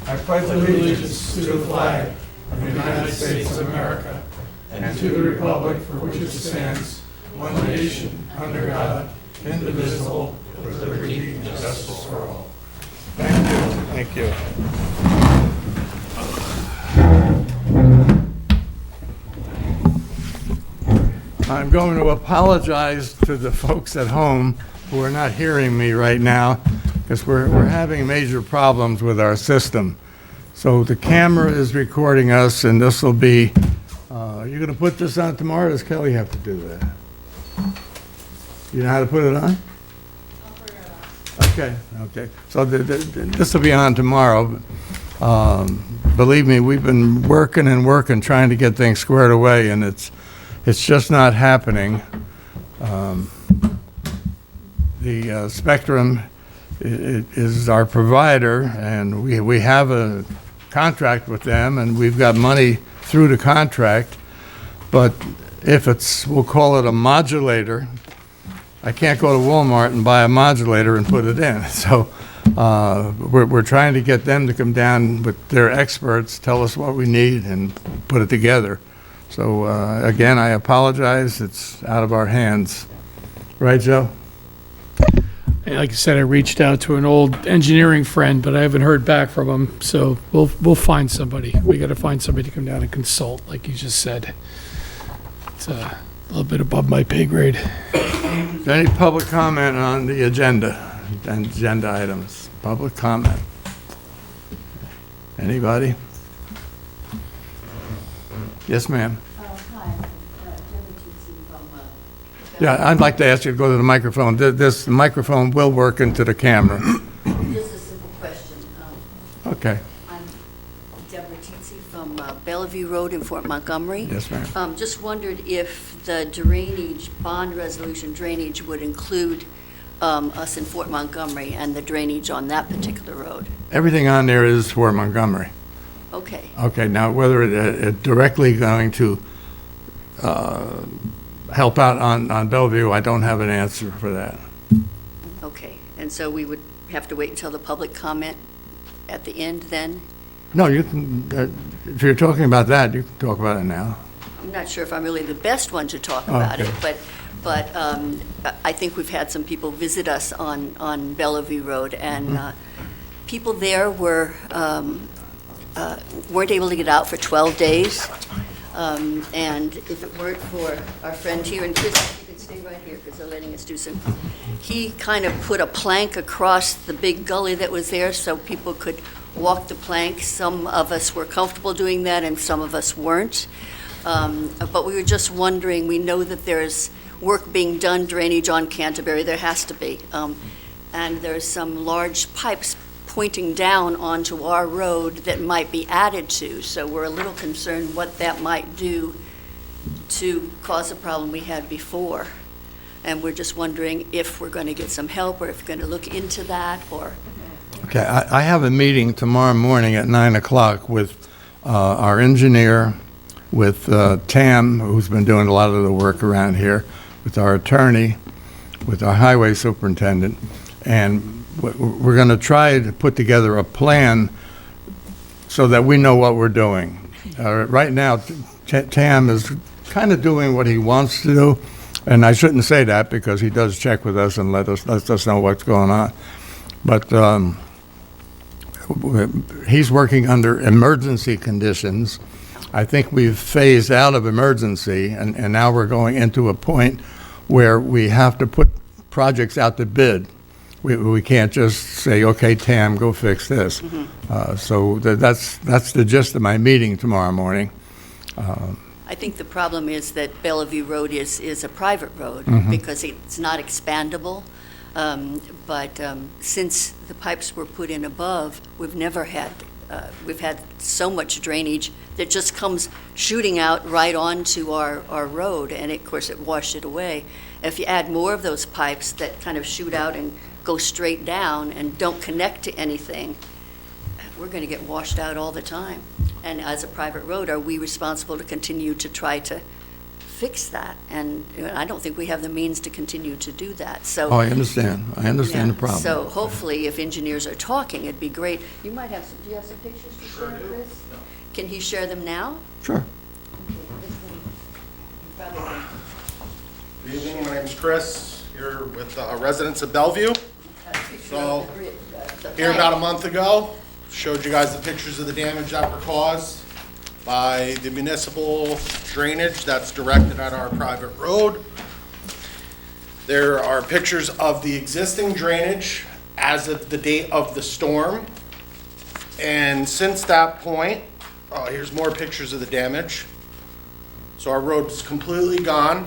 I pledge allegiance to the flag of the United States of America and to the republic for which it stands, one nation, under God, indivisible, with liberty and justice for all. Thank you. Thank you. I'm going to apologize to the folks at home who are not hearing me right now because we're having major problems with our system. So the camera is recording us, and this will be, you're going to put this on tomorrow, or does Kelly have to do that? You know how to put it on? I'll put it on. Okay. So this will be on tomorrow. Believe me, we've been working, trying to get things squared away, and it's just not happening. The Spectrum is our provider, and we have a contract with them, and we've got money through the contract. But if we'll call it a modulator, I can't go to Walmart and buy a modulator and put it in. So we're trying to get them to come down with their experts, tell us what we need, and put it together. So again, I apologize. It's out of our hands. Right, Joe? Like I said, I reached out to an old engineering friend, but I haven't heard back from him. So we'll find somebody. We got to find somebody to come down and consult, like you just said. It's a little bit above my pay grade. Any public comment on the agenda and agenda items? Public comment? Anybody? Yes, ma'am. Hi, Deborah Teetsey from... Yeah, I'd like to ask you to go to the microphone. This microphone will work into the camera. Just a simple question. Okay. I'm Deborah Teetsey from Bellevue Road in Fort Montgomery. Yes, ma'am. Just wondered if the drainage, bond resolution drainage would include us in Fort Montgomery and the drainage on that particular road. Everything on there is for Montgomery. Okay. Okay, now whether it directly going to help out on Bellevue, I don't have an answer for that. Okay. And so we would have to wait until the public comment at the end then? No, you can, if you're talking about that, you can talk about it now. I'm not sure if I'm really the best one to talk about it, Okay. but I think we've had some people visit us on Bellevue Road, and people there weren't able to get out for 12 days. And if it weren't for our friend here, and Chris, you can stay right here because they're letting us do some, he kind of put a plank across the big gully that was there so people could walk the plank. Some of us were comfortable doing that and some of us weren't. But we were just wondering, we know that there's work being done, drainage on Canterbury, there has to be. And there's some large pipes pointing down onto our road that might be added to. So we're a little concerned what that might do to cause a problem we had before. And we're just wondering if we're going to get some help or if we're going to look into that or... Okay, I have a meeting tomorrow morning at 9 o'clock with our engineer, with Tam, who's been doing a lot of the work around here, with our attorney, with our highway superintendent, and we're going to try to put together a plan so that we know what we're doing. Right now, Tam is kind of doing what he wants to do, and I shouldn't say that because he does check with us and lets us know what's going on. But he's working under emergency conditions. I think we've phased out of emergency, and now we're going into a point where we have to put projects out to bid. We can't just say, okay, Tam, go fix this. So that's the gist of my meeting tomorrow morning. I think the problem is that Bellevue Road is a private road because it's not expandable. But since the pipes were put in above, we've had so much drainage that just comes shooting out right onto our road, and of course it washed it away. If you add more of those pipes that kind of shoot out and go straight down and don't connect to anything, we're going to get washed out all the time. And as a private road, are we responsible to continue to try to fix that, and I don't think we have the means to continue to do that, so. Oh, I understand. I understand the Yeah, problem. So hopefully, if engineers are talking, it'd be great. You might have some, do you have some pictures to share, Chris? Can he share them now? Sure. Good evening, my name's Chris, here with residents of Bellevue. So, here about a month ago, showed you guys the pictures of the damage that were caused by the municipal drainage that's directed at our private road. There are pictures of the existing drainage as of the date of the storm. And since that point, here's more pictures of the damage. So our road is completely gone.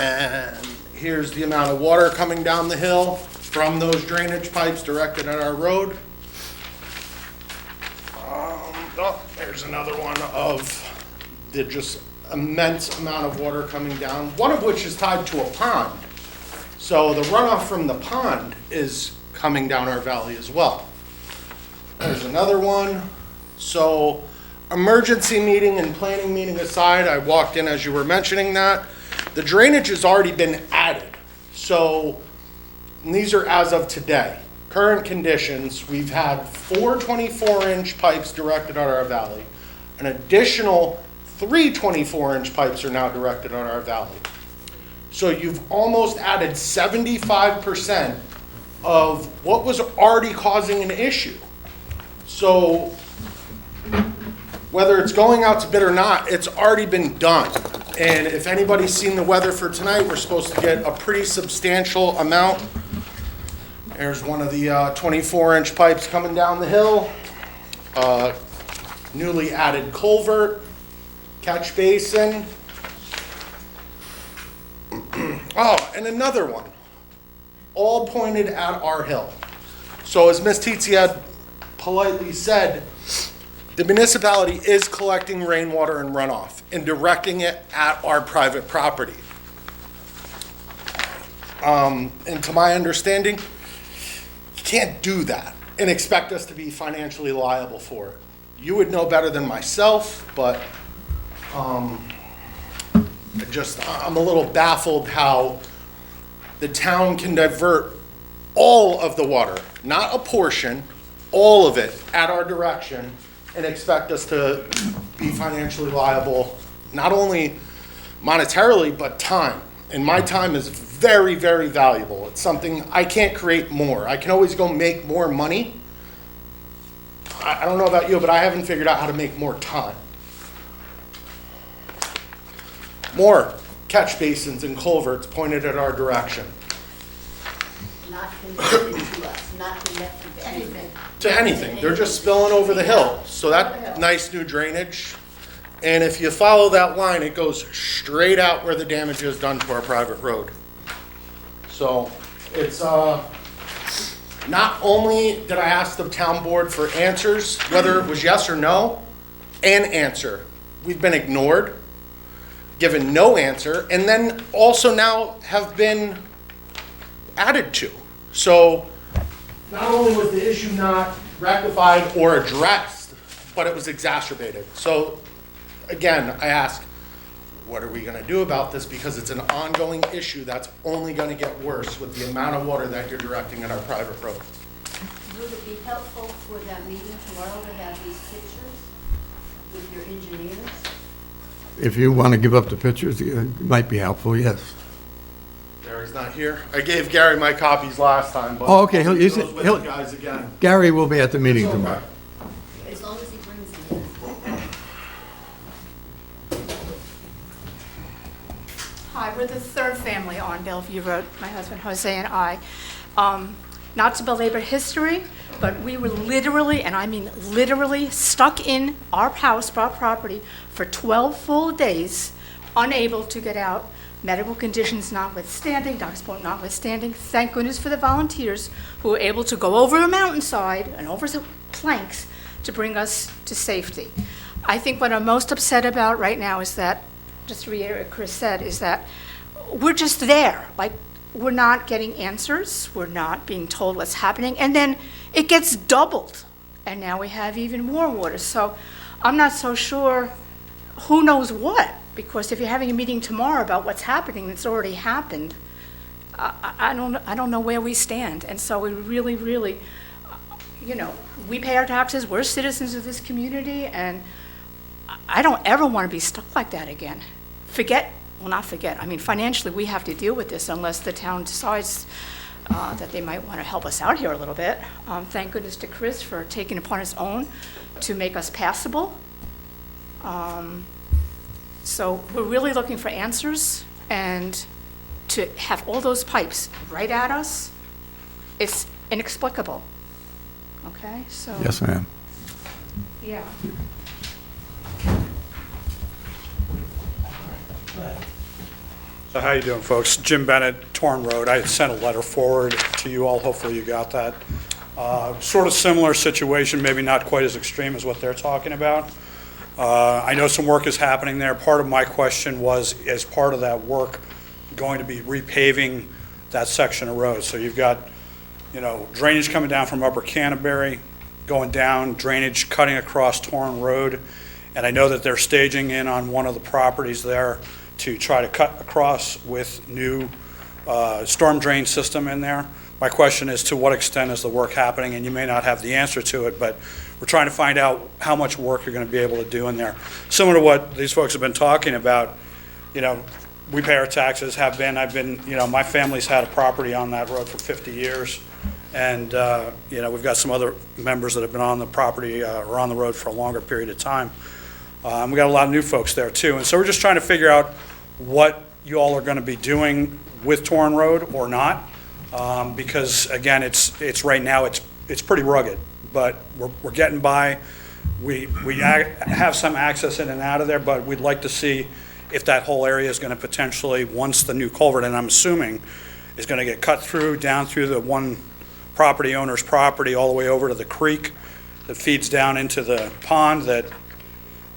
And here's the amount of water coming down the hill from those drainage pipes directed at our road. There's another one of the just immense amount of water coming down, one of which is tied to a pond. So the runoff from the pond is coming down our valley as well. There's another one. So emergency meeting and planning meeting aside, I walked in as you were mentioning that. The drainage has already been added. So and these are as of today. Current conditions, we've had 4 24-inch pipes directed at our valley. An additional 3 24-inch pipes are now directed at our valley. So you've almost added 75% of what was already causing an issue. So whether it's going out to bid or not, it's already been done. And if anybody's seen the weather for tonight, we're supposed to get a pretty substantial amount. There's one of the 24-inch pipes coming down the hill. Newly added culvert, catch basin. Oh, and another one, all pointed at our hill. So as Ms. Tietze had politely said, the municipality is collecting rainwater and runoff and directing it at our private property. And to my understanding, you can't do that and expect us to be financially liable for it. You would know better than myself, but I'm a little baffled how the town can divert all of the water, not a portion, all of it at our direction and expect us to be financially liable, not only monetarily, but time. And my time is very, very valuable. It's something I can't create more. I can always go make more money. I don't know about you, but I haven't figured out how to make more time. More catch basins and culverts pointed at our direction. Not connected to us, not connected to anything. To anything, they're just spilling over the hill. So that nice new drainage. And if you follow that line, it goes straight out where the damage is done to our private road. So it's, not only did I ask the town board for answers, whether it was yes or no, an answer. We've been ignored, given no answer, and then also now have been added to. So not only was the issue not rectified or addressed, but it was exacerbated. So again, I ask, what are we gonna do about this? Because it's an ongoing issue that's only gonna get worse with the amount of water that you're directing at our private road. Would it be helpful for that meeting tomorrow to have these pictures with your engineers? If you want to give up the pictures, it might be helpful, yes. Gary's not here. I gave Gary my copies last time, but Oh, okay, I'll he'll- leave those with he'll- you guys again. Gary will be at the meeting It's okay. tomorrow. As long as he brings them in. Hi, we're the third family on Bellevue Road, my husband Jose and I. Not to belabor history, but we were literally, and I mean literally, stuck in our house, our property, for 12 full days, unable to get out, medical conditions notwithstanding, doctor's appointment notwithstanding. Thank goodness for the volunteers who were able to go over a mountainside and over the planks to bring us to safety. I think what I'm most upset about right now is that, just to reiterate what Chris said, is that we're just there. Like, we're not getting answers, we're not being told what's happening, and then it gets doubled, and now we have even more water. So I'm not so sure who knows what Because if you're having a meeting tomorrow about what's happening, it's already happened, I don't know where we stand. And so we really, really, you know, we pay our taxes, we're citizens of this community, and I don't ever want to be stuck like that again. Not forget, I mean, financially, we have to deal with this unless the town decides that they might want to help us out here a little bit. Thank goodness to Chris for taking it upon his own to make us passable. So we're really looking for answers, and to have all those pipes right at us, it's inexplicable. Okay, so. Yes, ma'am. Yeah. So how you doing, folks? Jim Bennett, Torn Road. I sent a letter forward to you all. Hopefully you got that. Sort of similar situation, maybe not quite as extreme as what they're talking about. I know some work is happening there. Part of my question was, as part of that work, going to be repaving that section of road. So you've got, you know, drainage coming down from Upper Canterbury, going down, drainage cutting across Torn Road. And I know that they're staging in on one of the properties there to try to cut across with new storm drain system in there. My question is, to what extent is the work happening? And you may not have the answer to it, but we're trying to find out how much work you're going to be able to do in there. Similar to what these folks have been talking about, you know, we pay our taxes, I've been, you know, my family's had a property on that road for 50 years. And, you know, we've got some other members that have been on the property or on the road for a longer period of time. We got a lot of new folks there too. And so we're just trying to figure out what you all are going to be doing with Torn Road or not. Because again, it's right now, it's pretty rugged, but we're getting by. We have some access in and out of there, but we'd like to see if that whole area is going to potentially, once the new culvert, and I'm assuming, is going to get cut through, down through the one property owner's property, all the way over to the creek that feeds down into the pond that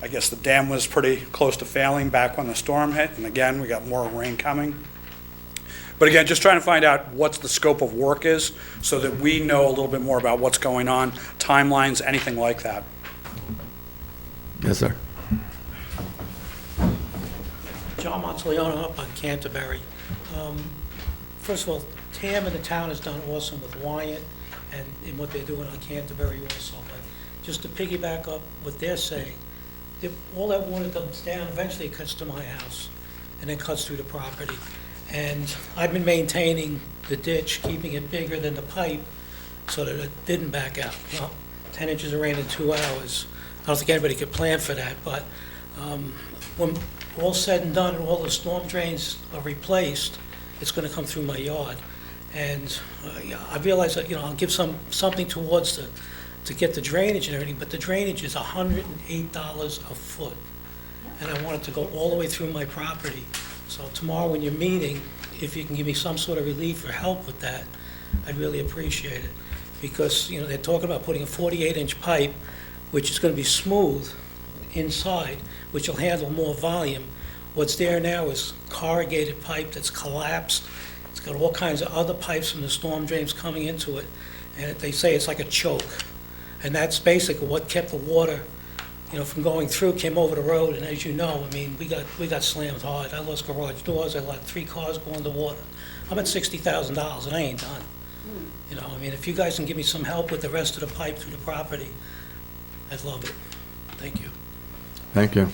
I guess the dam was pretty close to failing back when the storm hit. And again, we got more rain coming. But again, just trying to find out what the scope of work is so that we know a little bit more about what's going on, timelines, anything like that. Yes, sir. John Monteleone up on Canterbury. First of all, Tam and the town has done awesome with Wyatt and in what they're doing on Canterbury also. But just to piggyback up what they're saying, all that water comes down, eventually it cuts to my house and then cuts through the property. And I've been maintaining the ditch, keeping it bigger than the pipe so that it didn't back out. Well, 10 inches of rain in 2 hours. I don't think anybody could plan for that, but when all said and done and all the storm drains are replaced, it's going to come through my yard. And I realize that, you know, I'll give something towards to get the drainage and everything, but the drainage is $108 a foot. And I want it to go all the way through my property. So tomorrow when you're meeting, if you can give me some sort of relief or help with that, I'd really appreciate it. Because, you know, they're talking about putting a 48-inch pipe, which is going to be smooth inside, which will handle more volume. What's there now is corrugated pipe that's collapsed. It's got all kinds of other pipes from the storm drains coming into it. And they say it's like a choke. And that's basically what kept the water, you know, from going through, came over the road. And as you know, I mean, we got slammed hard. I lost garage doors. I let 3 cars go underwater. I'm at $60,000 and I ain't done. You know, I mean, if you guys can give me some help with the rest of the pipe through the property, I'd love it. Thank you. Thank you.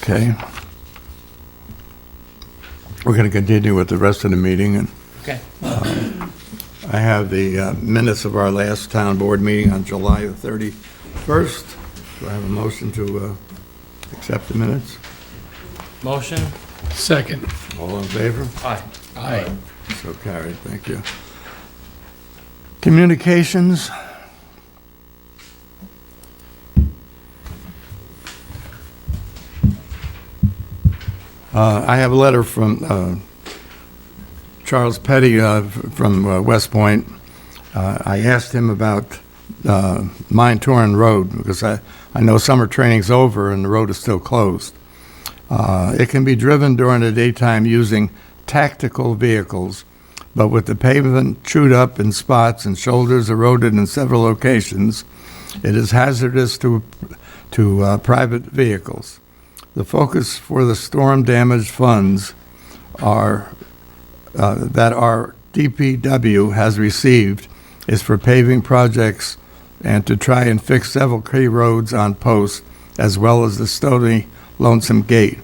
Okay. We're going to continue with the rest of the meeting, and Okay. I have the minutes of our last town board meeting on July the 31st. Do I have a motion to accept the minutes? Motion? Second. All in favor? Aye. Aye. So carried, thank you. Communications. I have a letter from Charles Petty from West Point. I asked him about Mine Torn Road because I know summer training's over and the road is still closed. It can be driven during the daytime using tactical vehicles, but with the pavement chewed up in spots and shoulders eroded in several locations, it is hazardous to private vehicles. The focus for the storm-damaged funds that our DPW has received is for paving projects and to try and fix several key roads on posts, as well as the Stony Lonesome Gate.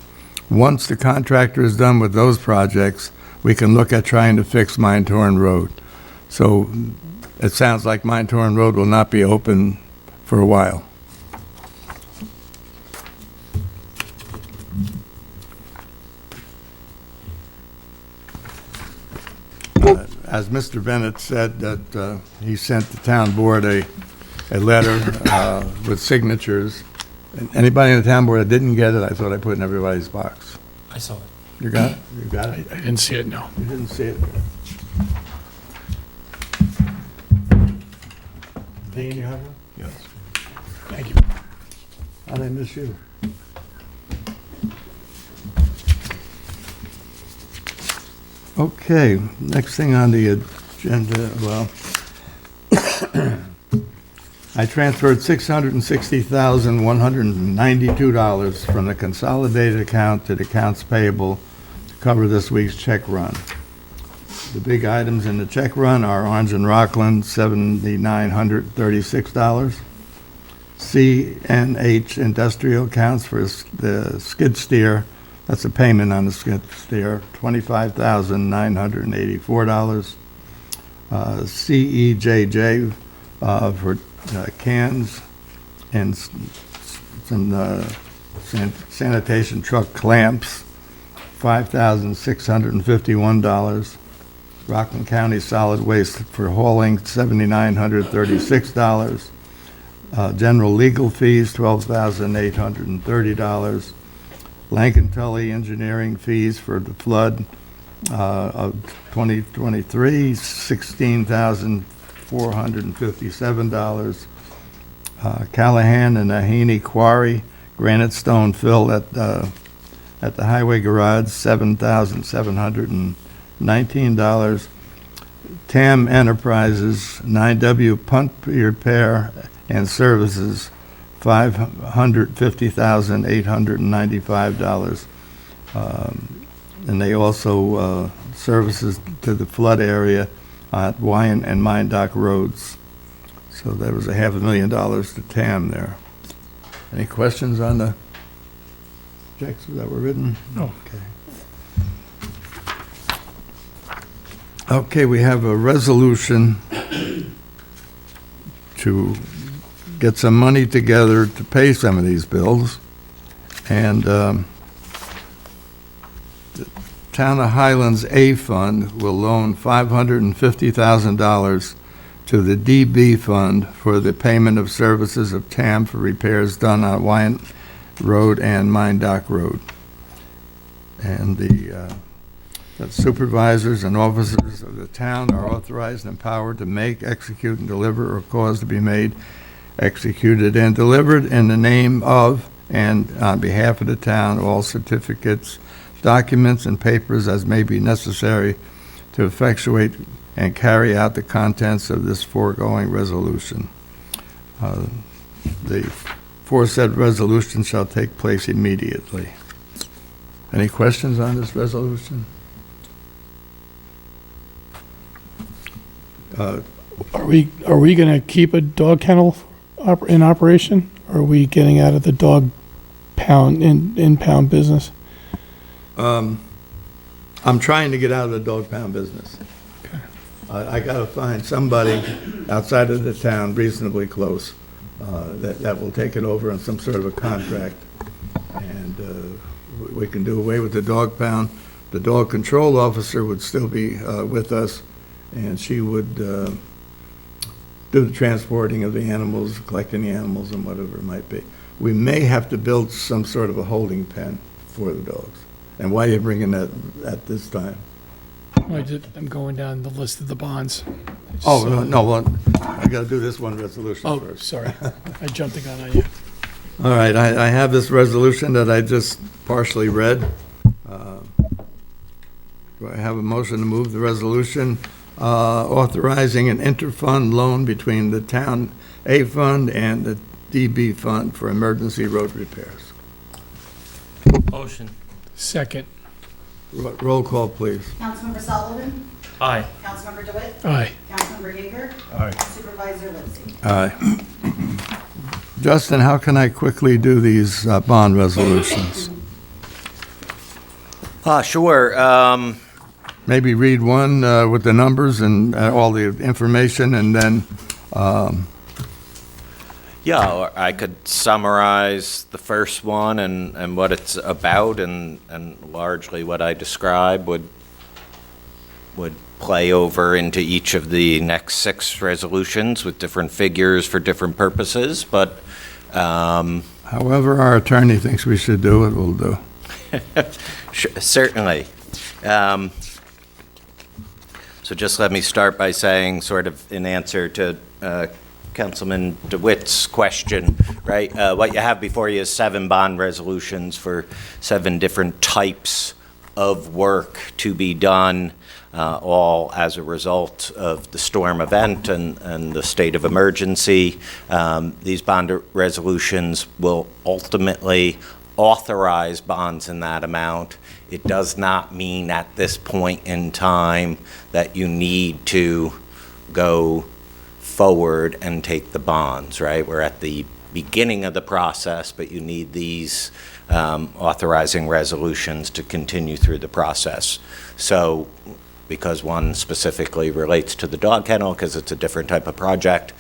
Once the contractor is done with those projects, we can look at trying to fix Mine Torn Road. So it sounds like Mine Torn Road will not be open for a while. As Mr. Bennett said, that he sent the town board a letter with signatures. Anybody in the town board that didn't get it, I thought I put in everybody's box. I saw it. You got it? You got it? I didn't see it, no. You didn't see it? Dean, you have one? Yes. Thank you. How'd I miss you? Okay, next thing on the agenda, well, I transferred $660,192 from the consolidated account to the accounts payable to cover this week's check run. The big items in the check run are Orange and Rockland, $7,936. CNH Industrial accounts for the skid steer, that's a payment on the skid steer, $25,984. CEJJ for cans and some sanitation truck clamps, $5,651. Rockland County Solid Waste for hauling, $7,936. General legal fees, $12,830. Lankin Tully engineering fees for the flood of 2023, $16,457. Callahan and Aheny Quarry granite stone fill at the highway garage, $7,719. TAM Enterprises 9W pump repair and services, $550,895. And they also services to the flood area at Wyan and Mine Dock Roads. So there was $500,000 to TAM there. Any questions on the checks that were written? No. Okay. Okay, we have a resolution to get some money together to pay some of these bills. And the Town of Highlands A Fund will loan $550,000 to the DB Fund for the payment of services of TAM for repairs done on Wyant Road and Mine Dock Road. And the supervisors and officers of the town are authorized and empowered to make, execute, and deliver or cause to be made, executed, and delivered in the name of and on behalf of the town all certificates, documents, and papers as may be necessary to effectuate and carry out the contents of this foregoing resolution. The aforesaid resolution shall take place immediately. Any questions on this resolution? Are we going to keep a dog kennel in operation? Or are we getting out of the dog in-pound business? I'm trying to get out of the dog pound business. Okay. I got to find somebody outside of the town reasonably close that will take it over on some sort of a contract. And we can do away with the dog pound. The dog control officer would still be with us, and she would do the transporting of the animals, collecting the animals, and whatever it might be. We may have to build some sort of a holding pen for the dogs. And why are you bringing that at this time? I'm going down the list of the bonds. Oh, So- no, well, I got to do this one resolution Oh, first. sorry. I jumped the gun on you. All right, I have this resolution that I just partially read. Do I have a motion to move the resolution authorizing an inter-fund loan between the Town A Fund and the DB Fund for emergency road repairs? Motion. Second. Roll call, please. Councilmember Sullivan? Aye. Councilmember DeWitt? Aye. Councilmember Ginger? Aye. Supervisor Lindsay? Aye. Justin, how can I quickly do these bond resolutions? Sure. Maybe read one with the numbers and all the information, and then, Yeah, or I could summarize the first one and what it's about, and largely what I describe would play over into each of the next 6 resolutions with different figures for different purposes, but however our attorney thinks we should do it, we'll do. certainly. So just let me start by saying, sort of in answer to Councilman DeWitt's question, right? What you have before you is 7 bond resolutions for 7 different types of work to be done, all as a result of the storm event and the state of emergency. These bond resolutions will ultimately authorize bonds in that amount. It does not mean at this point in time that you need to go forward and take the bonds, right? We're at the beginning of the process, but you need these authorizing resolutions to continue through the process. So, because one specifically relates to the dog kennel, because it's a different type of project,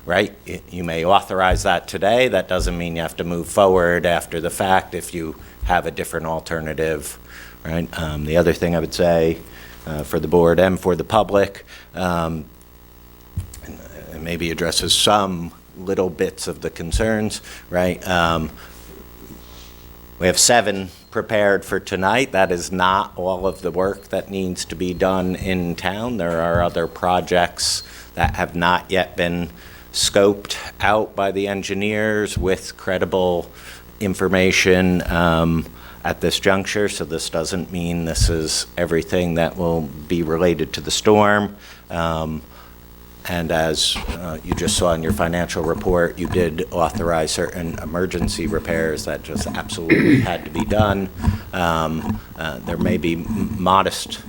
right? You may authorize that today. That doesn't mean you have to move forward after the fact if you have a different alternative, right? The other thing I would say for the board and for the public, and maybe addresses some little bits of the concerns, right? We have 7 prepared for tonight. That is not all of the work that needs to be done in town. There are other projects that have not yet been scoped out by the engineers with credible information at this juncture. So this doesn't mean this is everything that will be related to the storm. And as you just saw in your financial report, you did authorize certain emergency repairs that just absolutely had to be done. There may be modest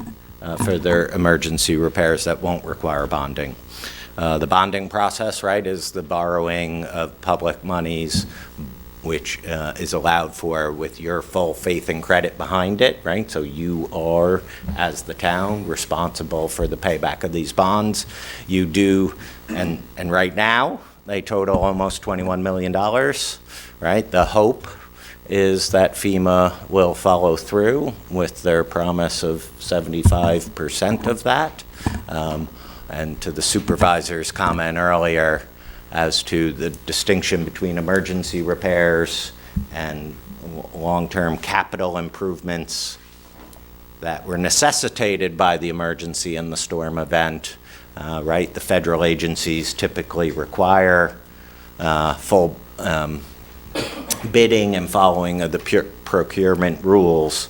further emergency repairs that won't require bonding. The bonding process, right, is the borrowing of public monies, which is allowed for with your full faith and credit behind it, right? So you are, as the town, responsible for the payback of these bonds. You do, and right now, they total almost $21 million, right? The hope is that FEMA will follow through with their promise of 75% of that. And to the supervisor's comment earlier, as to the distinction between emergency repairs and long-term capital improvements that were necessitated by the emergency and the storm event, right? The federal agencies typically require full bidding and following of the procurement rules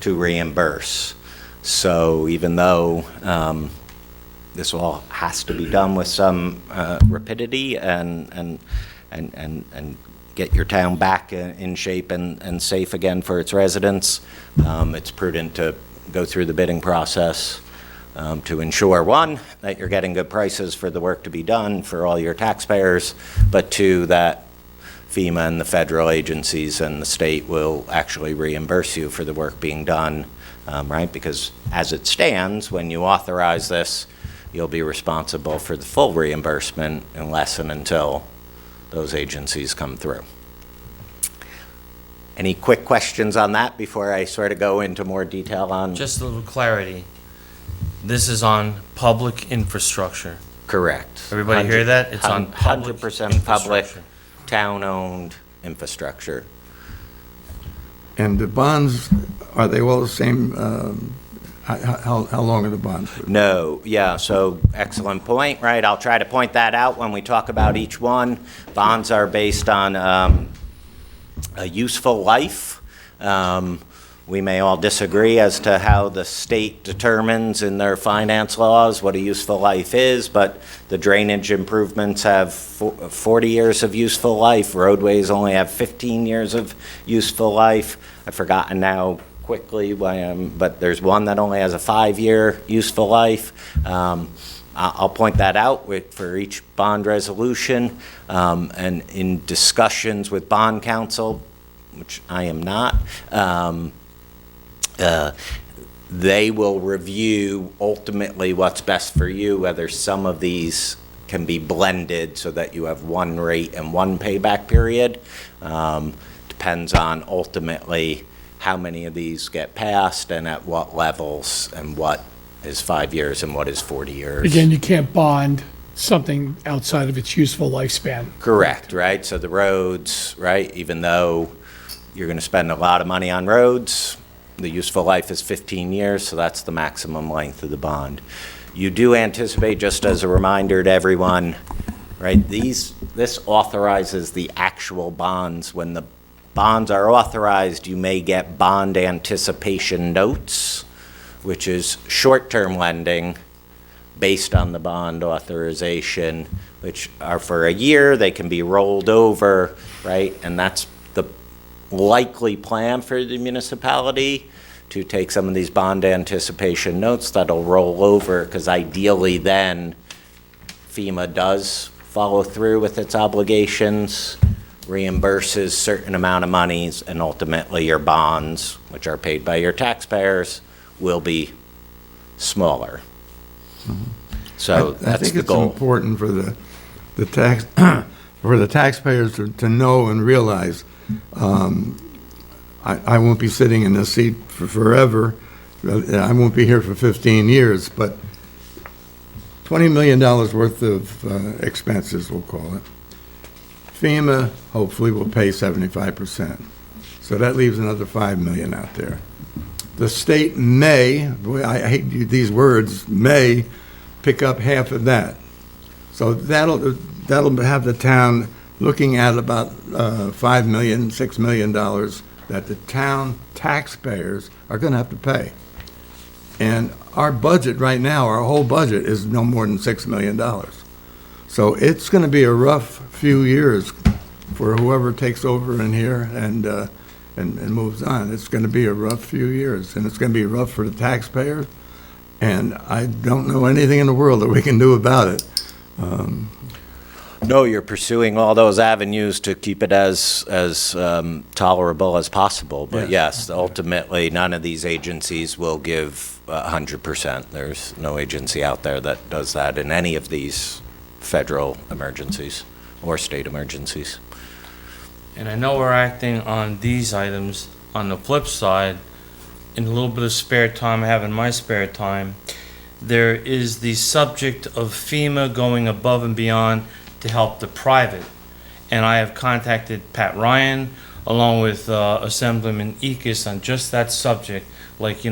to reimburse. So even though this all has to be done with some rapidity and get your town back in shape and safe again for its residents. It's prudent to go through the bidding process to ensure, 1, that you're getting good prices for the work to be done for all your taxpayers, but 2, that FEMA and the federal agencies and the state will actually reimburse you for the work being done, right? Because as it stands, when you authorize this, you'll be responsible for the full reimbursement unless and until those agencies come through. Any quick questions on that before I sort of go into more detail on? Just a little clarity. This is on public infrastructure. Correct. Everybody hear that? It's on public 100% public, infrastructure. town-owned infrastructure. And the bonds, are they all the same? How long are the bonds? No, yeah, so excellent point, right? I'll try to point that out when we talk about each one. Bonds are based on a useful life, We may all disagree as to how the state determines in their finance laws what a useful life is, but the drainage improvements have 40 years of useful life. Roadways only have 15 years of useful life. I've forgotten now quickly but there's one that only has a 5-year useful life. I'll point that out for each bond resolution, and in discussions with bond counsel, which I am not, they will review ultimately what's best for you, whether some of these can be blended so that you have one rate and one payback period. Depends on ultimately how many of these get passed and at what levels, and what is 5 years and what is 40 years. Again, you can't bond something outside of its useful lifespan. Correct, right? So the roads, right, even though you're going to spend a lot of money on roads, the useful life is 15 years, so that's the maximum length of the bond. You do anticipate, just as a reminder to everyone, right, this authorizes the actual bonds. When the bonds are authorized, you may get bond anticipation notes, which is short-term lending based on the bond authorization, which are for a year. They can be rolled over, right? And that's the likely plan for the municipality, to take some of these bond anticipation notes that'll roll over, because ideally then FEMA does follow through with its obligations, reimburses certain amount of monies, and ultimately your bonds, which are paid by your taxpayers, will be smaller. So that's the goal. I think it's important for the tax for the taxpayers to know and realize. I won't be sitting in this seat for forever. I won't be here for 15 years, but $20 million worth of expenses, we'll call it. FEMA hopefully will pay 75%. So that leaves another $5 million out there. The state may, boy, I hate these words, may pick up half of that. So that'll have the town looking at about $5 million, $6 million that the town taxpayers are going to have to pay. And our budget right now, our whole budget is no more than $6 million. So it's going to be a rough few years for whoever takes over in here and moves on. It's going to be a rough few years, and it's going to be rough for the taxpayers. And I don't know anything in the world that we can do about it. No, you're pursuing all those avenues to keep it as tolerable as possible. But yes, ultimately, none of these agencies will give 100%. There's no agency out there that does that in any of these federal emergencies or state emergencies. And I know we're acting on these items. On the flip side, in a little bit of spare time I have in my spare time, there is the subject of FEMA going above and beyond to help the private. And I have contacted Pat Ryan along with Assemblyman Ekus on just that subject. Like,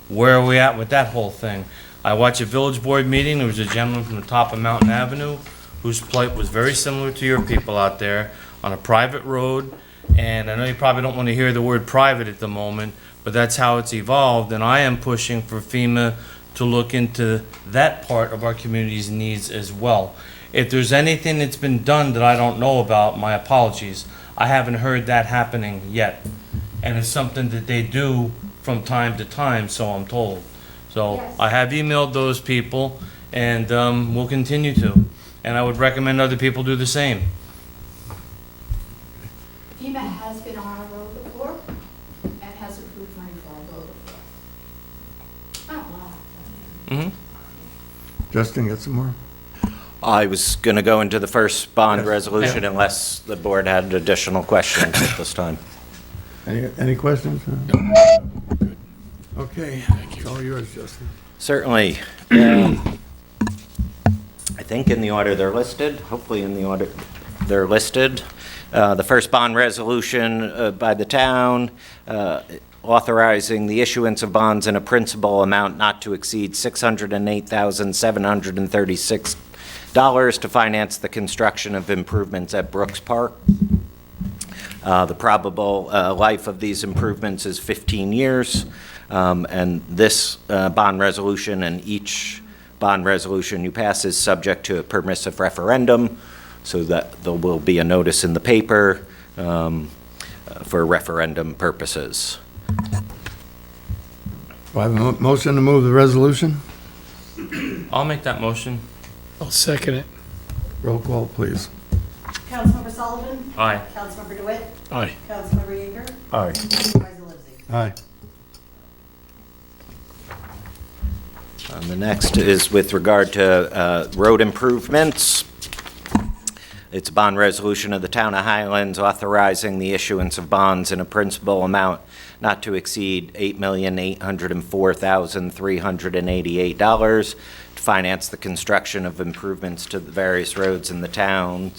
where are we at with that whole thing? I watched a village board meeting. There was a gentleman from the top of Mountain Avenue whose plight was very similar to your people out there on a private road. And I know you probably don't want to hear the word private at the moment, but that's how it's evolved. And I am pushing for FEMA to look into that part of our community's needs as well. If there's anything that's been done that I don't know about, my apologies. I haven't heard that happening yet. And it's something that they do from time to time, so I'm told. So Yes. I have emailed those people, and we'll continue to. And I would recommend other people do the same. FEMA has been on our road before and has approved money for our road before. Not a lot. Mm-hmm. Justin, got some more? I was going to go into the first bond Yes. resolution unless the board had additional questions at this time. Any questions? Okay, it's all yours, Justin. Certainly. I think in the order they're listed, hopefully in the order they're listed. The first bond resolution by the town authorizing the issuance of bonds in a principal amount not to exceed $608,736 to finance the construction of improvements at Brooks Park. The probable life of these improvements is 15 years, and this bond resolution and each bond resolution you pass is subject to a permissive referendum, so that there will be a notice in the paper for referendum purposes. Do I have a motion to move the resolution? I'll make that motion. I'll second it. Roll call, please. Councilmember Sullivan? Aye. Councilmember DeWitt? Aye. Councilmember Yeager? Aye. Supervisor Lipsy? Aye. The next is with regard to road improvements. It's a bond resolution of the Town of Highlands authorizing the issuance of bonds in a principal amount not to exceed $8,804,388 to finance the construction of improvements to the various roads in the town,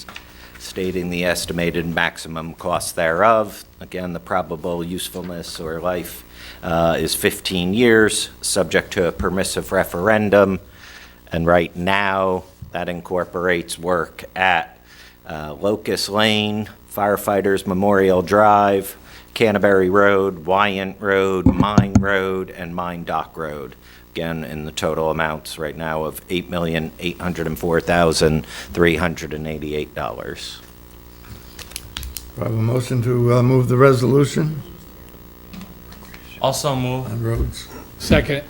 stating the estimated maximum cost thereof. Again, the probable usefulness or life is 15 years, subject to a permissive referendum. And right now, that incorporates work at Locust Lane, Firefighters Memorial Drive, Canterbury Road, Wyant Road, Mine Road, and Mine Dock Road. Again, in the total amounts right now of $8,804,388. Do I have a motion to move the resolution Also move. on roads? Second it.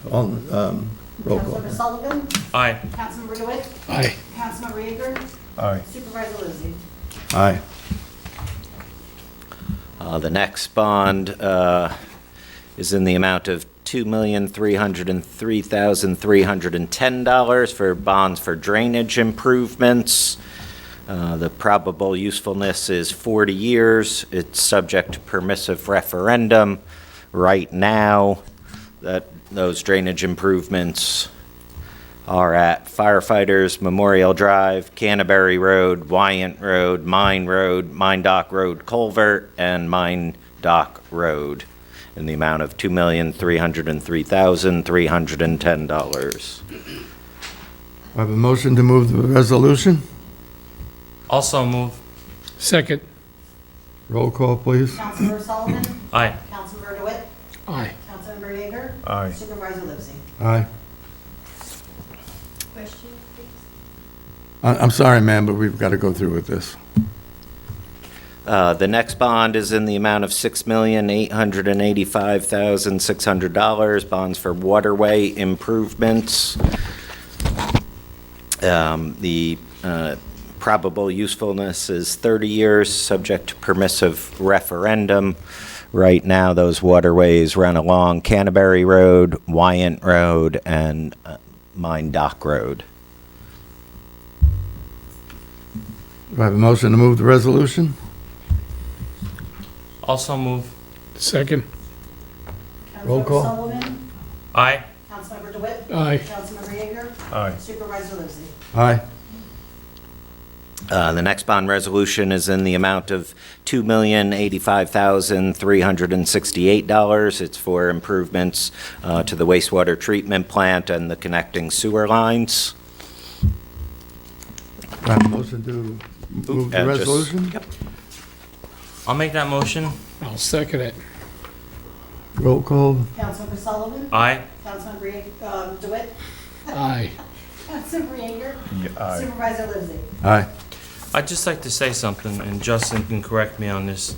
Roll call. Councilmember Sullivan? Aye. Councilmember DeWitt? Aye. Councilmember Yeager? Aye. Supervisor Lipsy? Aye. The next bond is in the amount of $2,303,310 for bonds for drainage improvements. The probable usefulness is 40 years. It's subject to permissive referendum. Right now, those drainage improvements are at Firefighters Memorial Drive, Canterbury Road, Wyant Road, Mine Dock Road Culvert, and Mine Dock Road in the amount of $2,303,310. I have a motion to move the resolution? Also move. Second. Roll call, please. Councilmember Sullivan? Aye. Councilmember DeWitt? Aye. Councilmember Yeager? Aye. Supervisor Lipsy? Aye. Question, please? I'm sorry, ma'am, but we've got to go through with this. The next bond is in the amount of $6,885,600, bonds for waterway improvements. The probable usefulness is 30 years, subject to permissive referendum. Right now, those waterways run along Canterbury Road, Wyant Road, and Mine Dock Road. Do I have a motion to move the resolution? Also move. Second. Roll call. Councilmember Sullivan? Aye. Councilmember DeWitt? Aye. Councilmember Yeager? Aye. Supervisor Lipsy? Aye. The next bond resolution is in the amount of $2,085,368. It's for improvements to the wastewater treatment plant and the connecting sewer lines. Do I have a motion to move the just- resolution? I'll make that motion. I'll second it. Roll call. Councilmember Sullivan? Aye. Councilmember DeWitt? Aye. Councilmember Yeager? Supervisor Lipsy? Aye. I'd just like to say something, and Justin can correct me on this.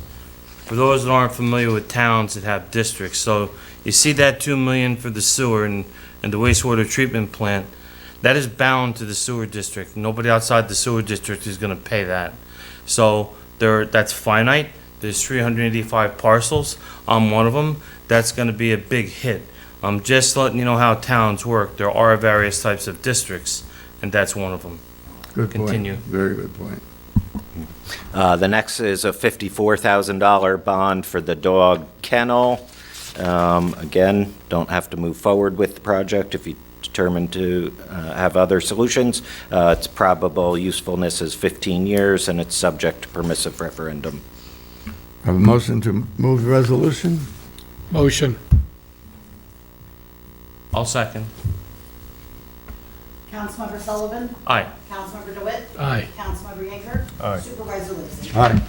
For those that aren't familiar with towns that have districts, so you see that 2 million for the sewer and the wastewater treatment plant, that is bound to the sewer district. Nobody outside the sewer district is gonna pay that. So that's finite. There's 385 parcels. On one of them, that's gonna be a big hit. Just letting you know how towns work. There are various types of districts, and that's one of them. Good point. Continue. Very good point. The next is a $54,000 bond for the dog kennel. Again, don't have to move forward with the project if you determine to have other solutions. Its probable usefulness is 15 years, and it's subject to permissive referendum. I have a motion to move the resolution? Motion. I'll second. Councilmember Sullivan. Aye. Councilmember DeWitt. Aye. Councilmember Yeager. Aye. Supervisor Lipsy. Aye.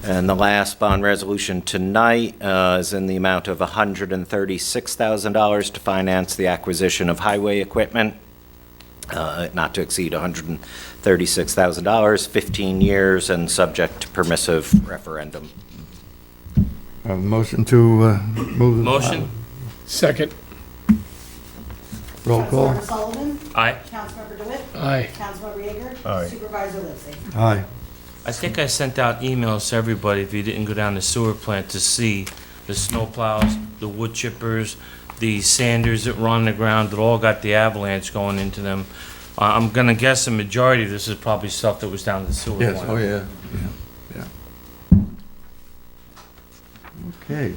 And the last bond resolution tonight is in the amount of $136,000 to finance the acquisition of highway equipment, not to exceed $136,000, 15 years, and subject to permissive referendum. Motion to move. Motion? Second. Roll call. Councilmember Sullivan. Aye. Councilmember DeWitt. Aye. Councilmember Yeager. Aye. Supervisor Lipsy. Aye. I think I sent out emails to everybody if you didn't go down the sewer plant to see the snow plows, the wood chippers, the sanders that run on the ground that all got the avalanche going into them. I'm gonna guess the majority of this is probably stuff that was down the sewer Yes, plant. oh, yeah, yeah. Okay.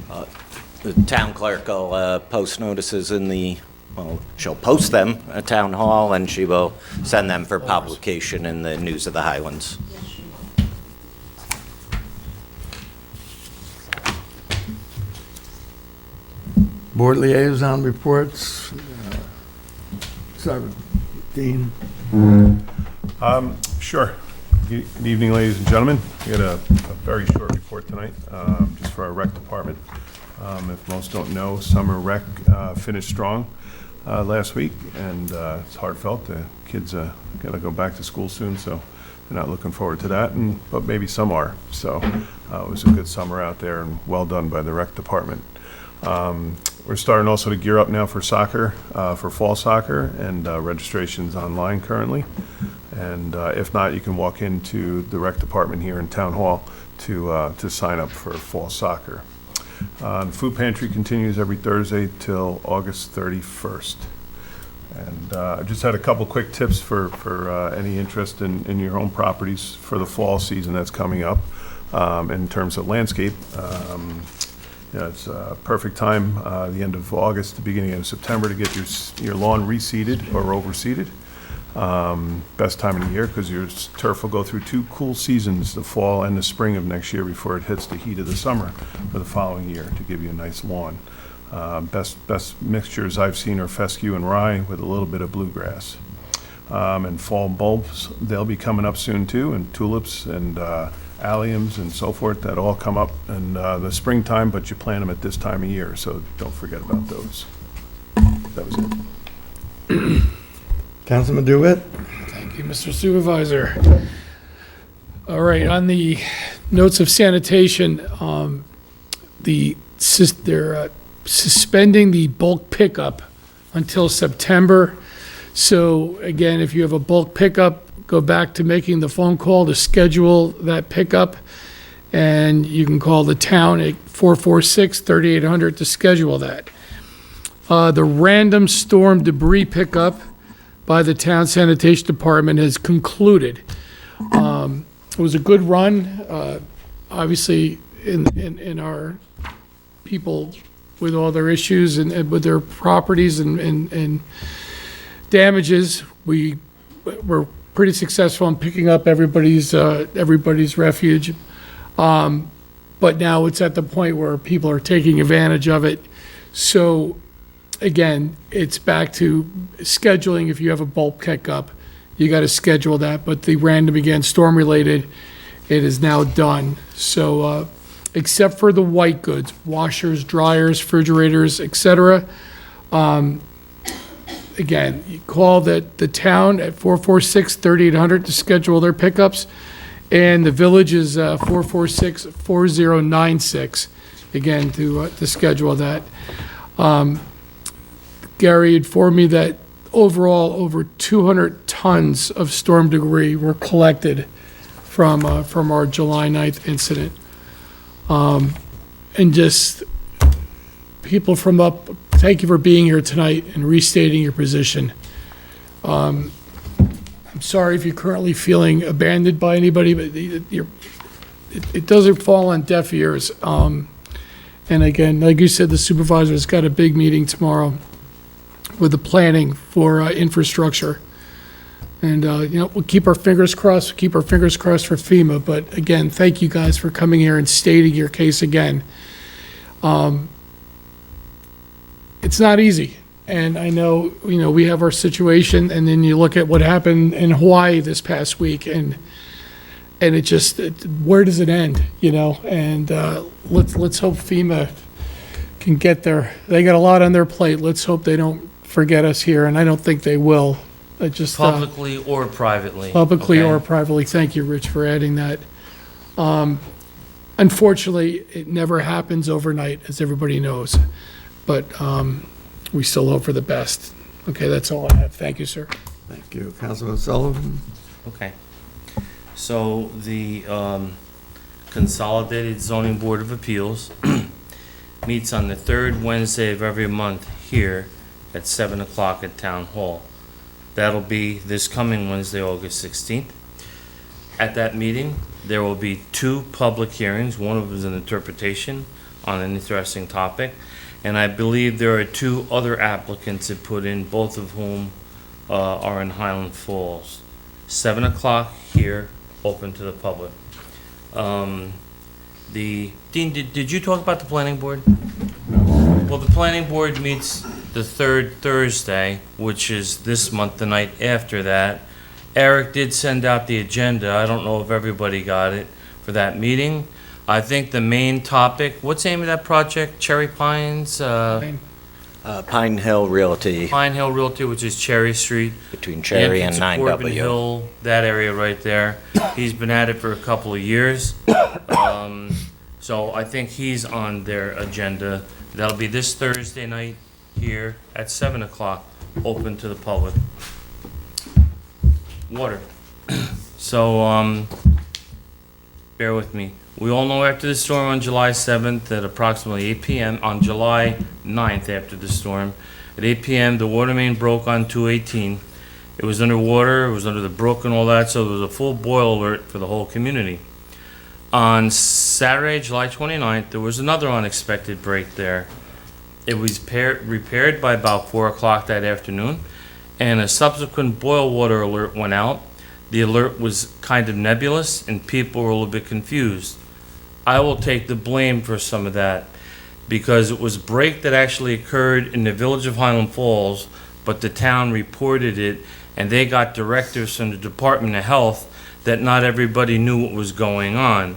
The town clerk will post notices in the, well, she'll post them at Town Hall, and she will send them for publication in the News of the Highlands. Board liaison reports. Start with Dean. Sure. Good evening, ladies and gentlemen. We had a very short report tonight, just for our rec department. If most don't know, summer rec finished strong last week, and it's heartfelt. The kids got to go back to school soon, so they're not looking forward to that, but maybe some are. So it was a good summer out there, and well done by the rec department. We're starting also to gear up now for soccer, for fall soccer, and registration's online currently. And if not, you can walk into the rec department here in Town Hall to sign up for fall soccer. The food pantry continues every Thursday till August 31st. And I just had a couple quick tips for any interest in your own properties for the fall season that's coming up in terms of landscape. It's a perfect time, the end of August, the beginning of September, to get your lawn reseeded or overseeded. Best time of the year, because your turf will go through two cool seasons, the fall and the spring of next year, before it hits the heat of the summer for the following year, to give you a nice lawn. Best mixtures I've seen are fescue and rye with a little bit of bluegrass. And fall bulbs, they'll be coming up soon too, and tulips and alliums and so forth, that all come up in the springtime, but you plant them at this time of year, so don't forget about those. That was it. Councilman DeWitt? Thank you, Mr. Supervisor. All right, on the notes of sanitation, they're suspending the bulk pickup until September. So again, if you have a bulk pickup, go back to making the phone call to schedule that pickup. And you can call the town at 446-3800 to schedule that. The random storm debris pickup by the town sanitation department has concluded. It was a good run. Obviously, in our people with all their issues and with their properties and damages, we were pretty successful in picking up everybody's refuge. But now it's at the point where people are taking advantage of it. So again, it's back to scheduling. If you have a bulk pickup, you got to schedule that. But the random, again, storm related, it is now done. So except for the white goods, washers, dryers, refrigerators, etc. Again, you call the town at 446-3800 to schedule their pickups, and the village is 446-4096, again, to schedule that. Gary informed me that overall, over 200 tons of storm debris were collected from our July 9th incident. And just people from up, thank you for being here tonight and restating your position. I'm sorry if you're currently feeling abandoned by anybody, but it doesn't fall on deaf ears. And again, like you said, the supervisor's got a big meeting tomorrow with the planning for infrastructure. And, we'll keep our fingers crossed, for FEMA. But again, thank you guys for coming here and stating your case again. It's not easy. And I know, we have our situation, and then you look at what happened in Hawaii this past week, and it just, where does it end, And let's hope FEMA can get there. They got a lot on their plate. Let's hope they don't forget us here, and I don't think they will. I just, Publicly or privately. publicly okay? or privately. Thank you, Rich, for adding that. Unfortunately, it never happens overnight, as everybody knows, but we still hope for the best. Okay, that's all I have. Thank you, sir. Thank you. Councilman Sullivan? Okay. So the Consolidated Zoning Board of Appeals meets on the third Wednesday of every month here at 7 o'clock at Town Hall. That'll be this coming Wednesday, August 16th. At that meeting, there will be 2 public hearings. One of them is an interpretation on an interesting topic. And I believe there are 2 other applicants that put in, both of whom are in Highland Falls. 7 o'clock here, open to the public. Dean, did you talk about the planning board? Well, the planning board meets the third Thursday, which is this month, the night after that. Eric did send out the agenda. I don't know if everybody got it for that meeting. I think the main topic, what's the name of that project? Cherry Pines? Pine Hill Realty, Pine Hill Realty, which is Cherry Street. between Cherry and The entrance to Corbin 9W. Hill, that area right there. He's been at it for a couple of years. So I think he's on their agenda. That'll be this Thursday night here at 7 o'clock, open to the public. Water. So, bear with me. We all know after the storm on July 7th at approximately 8 p.m., on July 9th after the storm, at 8 p.m., the water main broke on 218. It was underwater, it was under the brook and all that, so there was a full boil alert for the whole community. On Saturday, July 29th, there was another unexpected break there. It was repaired by about 4 o'clock that afternoon, and a subsequent boil water alert went out. The alert was kind of nebulous, and people were a little bit confused. I will take the blame for some of that, because it was a break that actually occurred in the village of Highland Falls, but the town reported it, and they got directives from the Department of Health that not everybody knew what was going on.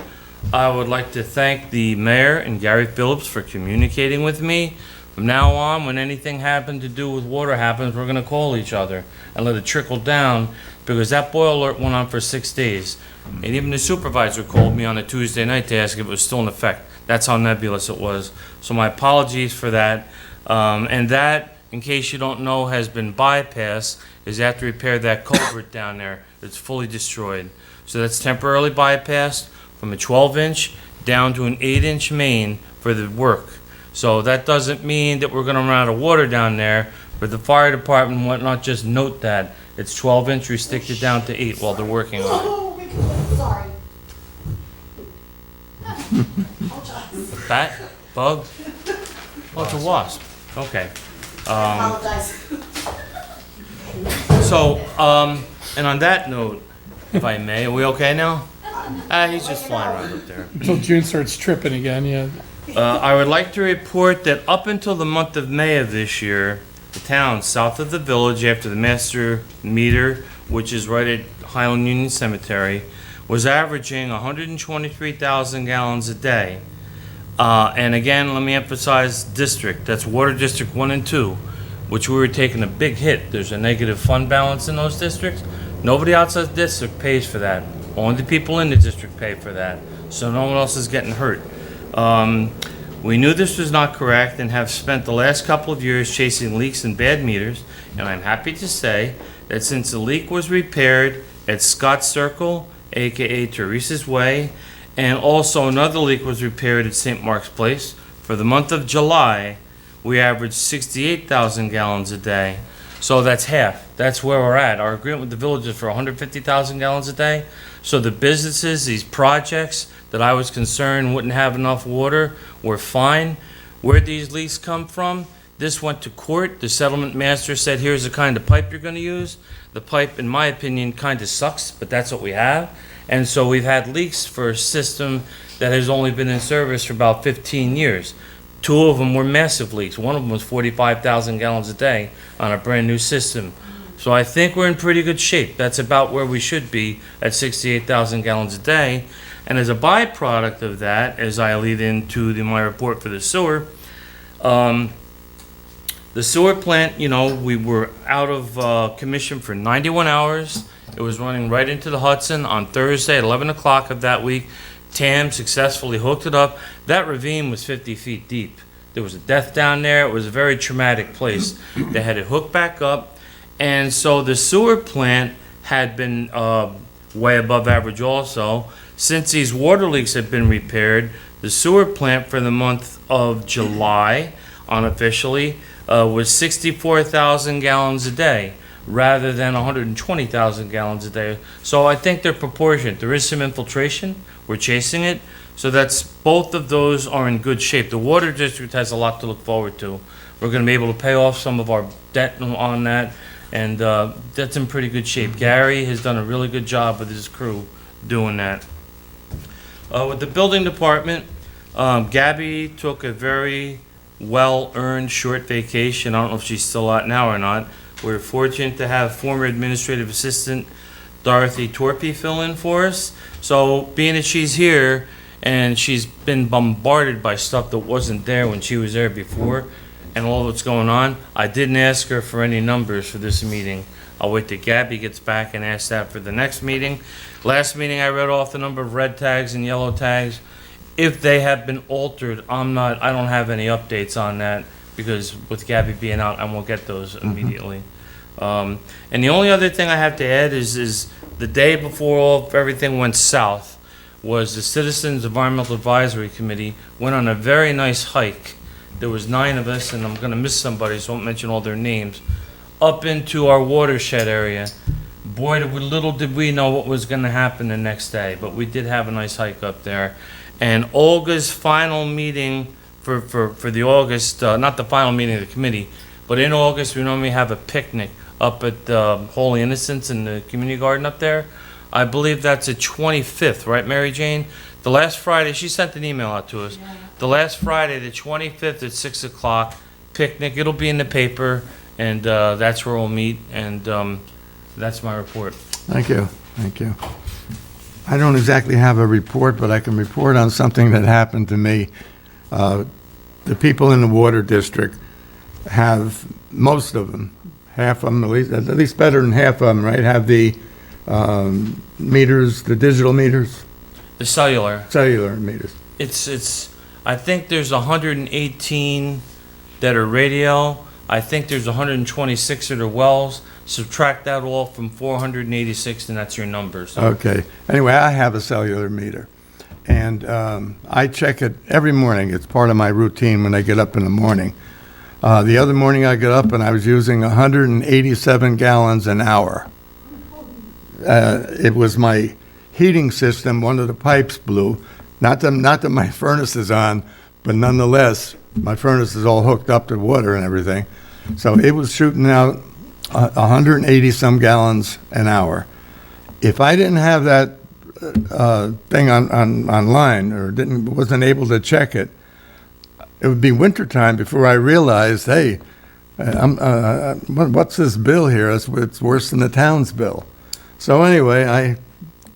I would like to thank the mayor and Gary Phillips for communicating with me. From now on, when anything happened to do with water happens, we're gonna call each other and let it trickle down, because that boil alert went on for 6 days. And even the supervisor called me on a Tuesday night to ask if it was still in effect. That's how nebulous it was. So my apologies for that. And that, in case you don't know, has been bypassed, is they have to repair that culvert down there. It's fully destroyed. So that's temporarily bypassed from a 12-inch down to an 8-inch main for the work. So that doesn't mean that we're gonna run out of water down there, but the fire department and whatnot, just note that. It's 12-inch restricted down to 8 while they're working on it. Oh, sorry. Bat? Bug? Oh, it's a wasp. Okay. I apologize. So, and on that note, if I may, are we okay now? He's just flying around up there. Until June starts tripping again, yeah. I would like to report that up until the month of May of this year, the town south of the village, after the master meter, which is right at Highland Union Cemetery, was averaging 123,000 gallons a day. And again, let me emphasize district, that's Water District 1 and 2, which we were taking a big hit. There's a negative fund balance in those districts. Nobody outside the district pays for that. Only the people in the district pay for that. So no one else is getting hurt. We knew this was not correct and have spent the last couple of years chasing leaks and bad meters, and I'm happy to say that since the leak was repaired at Scott Circle, aka Teresa's Way, and also another leak was repaired at St. Mark's Place, for the month of July, we averaged 68,000 gallons a day. So that's half. That's where we're at. Our agreement with the village is for 150,000 gallons a day. So the businesses, these projects that I was concerned wouldn't have enough water, were fine. Where these leaks come from, this went to court. The settlement master said, here's the kind of pipe you're gonna use. The pipe, in my opinion, kind of sucks, but that's what we have. And so we've had leaks for a system that has only been in service for about 15 years. Two of them were massive leaks. One of them was 45,000 gallons a day on a brand-new system. So I think we're in pretty good shape. That's about where we should be at 68,000 gallons a day. And as a byproduct of that, as I lead into my report for the sewer, the sewer plant, you know, we were out of commission for 91 hours. It was running right into the Hudson on Thursday at 11 o'clock of that week. TAM successfully hooked it up. That ravine was 50 feet deep. There was a death down there. It was a very traumatic place. They had it hooked back up. And so the sewer plant had been way above average also. Since these water leaks had been repaired, the sewer plant for the month of July, unofficially, was 64,000 gallons a day rather than 120,000 gallons a day. So I think they're proportionate. There is some infiltration. We're chasing it. So that's, both of those are in good shape. The water district has a lot to look forward to. We're going to be able to pay off some of our debt on that, and that's in pretty good shape. Gary has done a really good job with his crew doing that. With the building department, Gabby took a very well-earned short vacation. I don't know if she's still out now or not. We're fortunate to have former administrative assistant Dorothy Torpy fill in for us. So being that she's here and she's been bombarded by stuff that wasn't there when she was there before and all that's going on, I didn't ask her for any numbers for this meeting. I'll wait till Gabby gets back and ask that for the next meeting. Last meeting, I read off the number of red tags and yellow tags. If they have been altered, I don't have any updates on that, because with Gabby being out, I won't get those immediately. And the only other thing I have to add is the day before everything went south was the Citizens Environmental Advisory Committee went on a very nice hike. There was 9 of us, and I'm going to miss somebody, so I won't mention all their names, up into our watershed area. Boy, little did we know what was going to happen the next day, but we did have a nice hike up there. And Olga's final meeting for the August, not the final meeting of the committee, but in August, we normally have a picnic up at Holy Innocents in the community garden up there. I believe that's the 25th, right, Mary Jane? The last Friday, she sent an email out to us. Yeah. The last Friday, the 25th at 6 o'clock, picnic. It'll be in the paper, and that's where we'll meet, and that's my report. Thank you. Thank you. I don't exactly have a report, but I can report on something that happened to me. The people in the water district have, most of them, half of them, at least better than half of them, right, have the meters, the digital meters? The cellular. Cellular meters. It's. I think there's 118 that are radio. I think there's 126 that are wells. Subtract that all from 486, and that's your number. So. Okay. Anyway, I have a cellular meter, and I check it every morning. It's part of my routine when I get up in the morning. The other morning I got up and I was using 187 gallons an hour. It was my heating system. One of the pipes blew. Not that my furnace is on, but nonetheless, my furnace is all hooked up to water and everything. So it was shooting out 180 some gallons an hour. If I didn't have that thing online or wasn't able to check it, it would be wintertime before I realized, hey, what's this bill here? It's worse than the town's bill. So anyway, I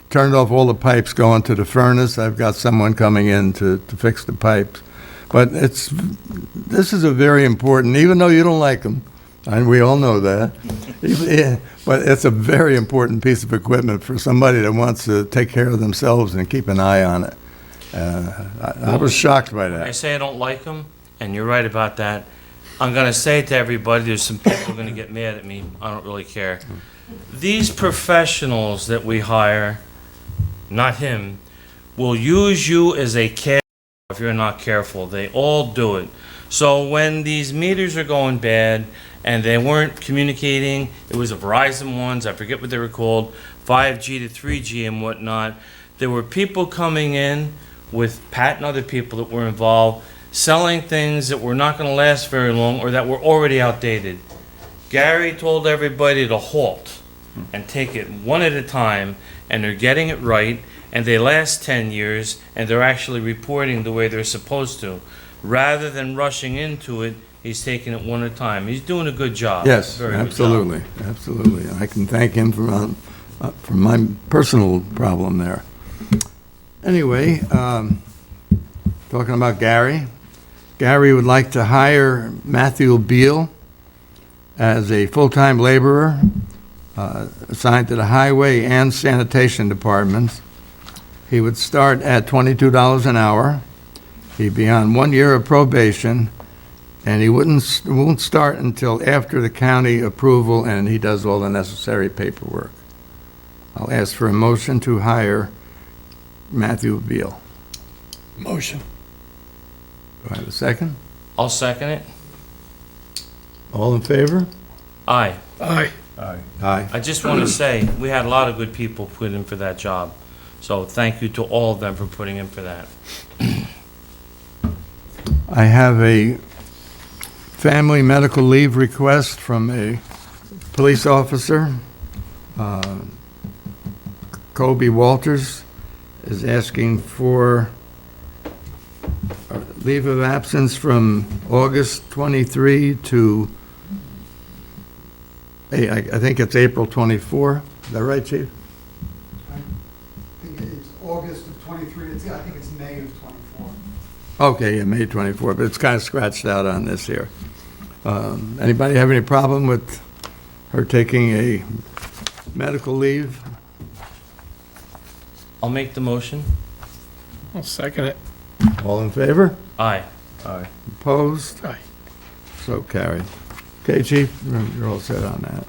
turned off all the pipes going to the furnace. I've got someone coming in to fix the pipes. But this is a very important, even though you don't like them, and we all know that, but it's a very important piece of equipment for somebody that wants to take care of themselves and keep an eye on it. I was shocked by that. I say I don't like them, and you're right about that. I'm going to say to everybody, there's some people going to get mad at me. I don't really care. These professionals that we hire, not him, will use you as a cash if you're not careful. They all do it. So when these meters are going bad and they weren't communicating, it was a Verizon ones, I forget what they were called, 5G to 3G and whatnot, there were people coming in with Pat and other people that were involved, selling things that were not going to last very long or that were already outdated. Gary told everybody to halt and take it one at a time, and they're getting it right, and they last 10 years, and they're actually reporting the way they're supposed to. rather than rushing into it, he's taking it one at a time. He's doing a good job. Yes, Very good job. absolutely, absolutely. I can thank him for my personal problem there. Anyway, talking about Gary. Gary would like to hire Matthew Beal as a full-time laborer assigned to the highway and sanitation departments. He would start at $22 an hour. He'd be on 1 year of probation, and he won't start until after the county approval and he does all the necessary paperwork. I'll ask for a motion to hire Matthew Beal. Motion. Do I have a second? I'll second it. All in favor? Aye. Aye. Aye. Aye. I just want to say, we had a lot of good people put in for that job. So thank you to all of them for putting in for that. I have a family medical leave request from a police officer. Kobe Walters is asking for a leave of absence from August 23 to, I think it's April 24. Is that right, Chief? I think it's August of '23, I think it's May of '24. Okay, yeah, May 24, but it's kind of scratched out on this here. Anybody have any problem with her taking a medical leave? I'll make the motion. I'll second it. All in favor? Aye. Aye. Opposed? Aye. So carried. Okay, Chief, you're all set on that.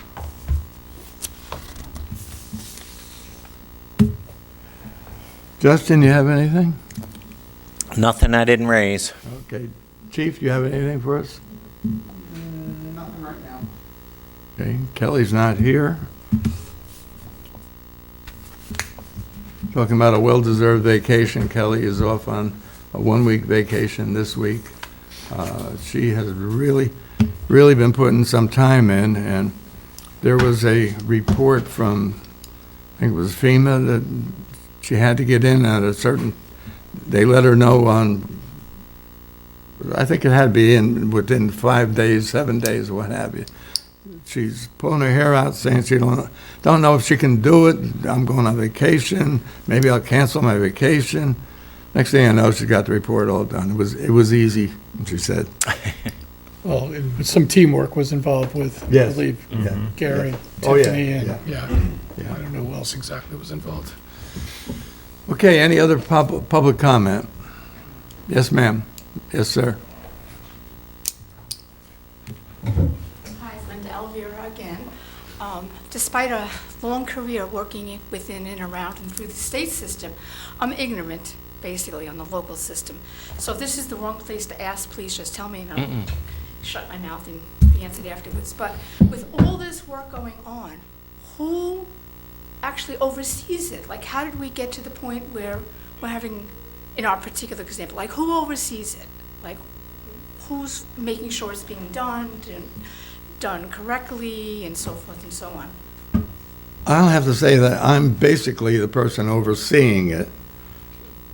Justin, you have anything? Nothing I didn't raise. Okay. Chief, you have anything for us? Nothing right now. Okay, Kelly's not here. Talking about a well-deserved vacation, Kelly is off on a one-week vacation this week. She has really been putting some time in, and there was a report from, I think it was FEMA, that she had to get in at a certain, they let her know on, I think it had to be in within 5 days, 7 days, what have you. She's pulling her hair out, saying she don't know if she can do it. I'm going on vacation. Maybe I'll cancel my vacation. Next thing I know, she got the report all done. It was easy, she said. Well, some teamwork was involved with, I Yes. believe, Yeah. Gary, Oh, yeah, Tiffany, and, yeah. I don't know who else exactly was involved. Okay, any other public comment? Yes, ma'am. Yes, sir. Hi, Linda Elvira again. Despite a long career working within and around and through the state system, I'm ignorant, basically, on the local system. So if this is the wrong place to ask, please just tell me and I'll shut my mouth and be answered afterwards. But with all this work going on, who actually oversees it? Like, how did we get to the point where we're having, in our particular example, like, who oversees it? Like, who's making sure it's being done and done correctly and so forth and so on? I'll have to say that I'm basically the person overseeing it,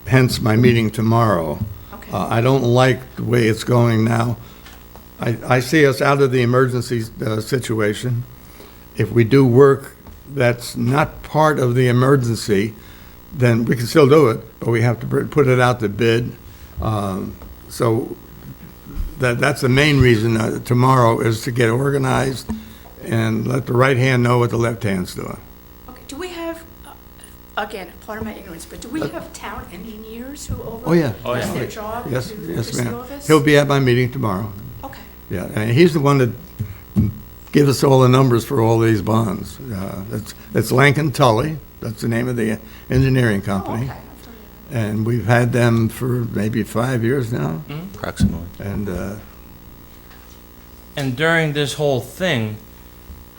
hence my meeting tomorrow. Okay. I don't like the way it's going now. I see us out of the emergency situation. If we do work that's not part of the emergency, then we can still do it, but we have to put it out to bid. So that's the main reason tomorrow is to get organized and let the right hand know what the left hand's doing. Okay, do we have, again, part of my ignorance, but do we have town engineers who Oh, yeah. Oh, yeah. That's their job? Yes, to yes, oversee all ma'am. this? He'll be at my meeting tomorrow. Okay, Yeah, and he's the one that gives us all the numbers for all these bonds. It's Lankin Tully, that's the name of the engineering oh, company. okay. And we've had them for maybe 5 years now. Approximately. And during this whole thing,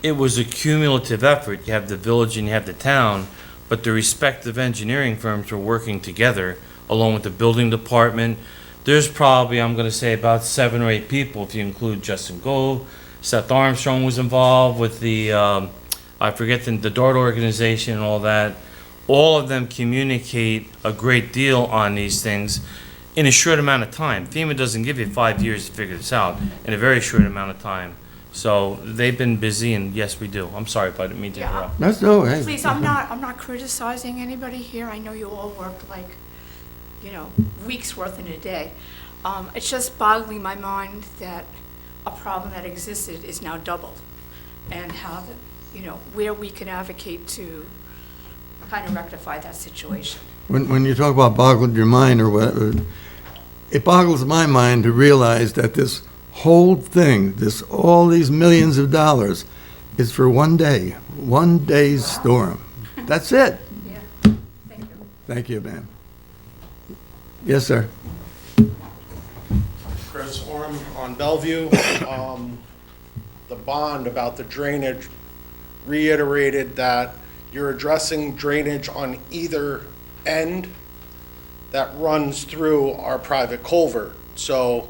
it was a cumulative effort. You have the village and you have the town, but the respective engineering firms were working together along with the building department. There's probably, I'm gonna say, about 7 or 8 people, if you include Justin Gove. Seth Armstrong was involved with the, I forget the DART organization and all that. All of them communicate a great deal on these things. in a short amount of time. FEMA doesn't give you 5 years to figure this out, in a very short amount of time. So they've been busy, and yes, we do. I'm sorry, but I didn't mean to Yeah. interrupt. That's, no, hey. Please, I'm not criticizing anybody here. I know you all worked like, weeks worth in a day. It's just boggling my mind that a problem that existed is now doubled. And how, where we can advocate to kind of rectify that situation. When you talk about boggled your mind or whatever, it boggles my mind to realize that this whole thing, all these millions of dollars, is for one day's storm. That's it. Yeah, thank you. Thank you, ma'am. Yes, sir. Chris Orm on Bellevue. The bond about the drainage reiterated that you're addressing drainage on either end that runs through our private culvert. So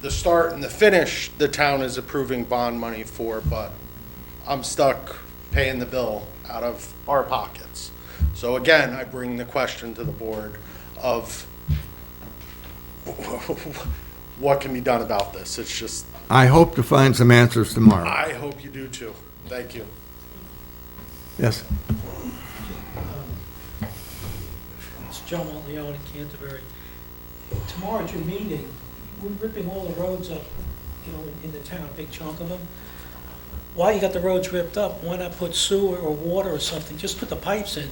the start and the finish, the town is approving bond money for, but I'm stuck paying the bill out of our pockets. So again, I bring the question to the board of what can be done about this. It's just, I hope to find some answers tomorrow. I hope you do too. Thank you. Yes. It's John Leon in Canterbury. Tomorrow at your meeting, we're ripping all the roads up, in the town, a big chunk of them. While you got the roads ripped up, why not put sewer or water or something? Just put the pipes in.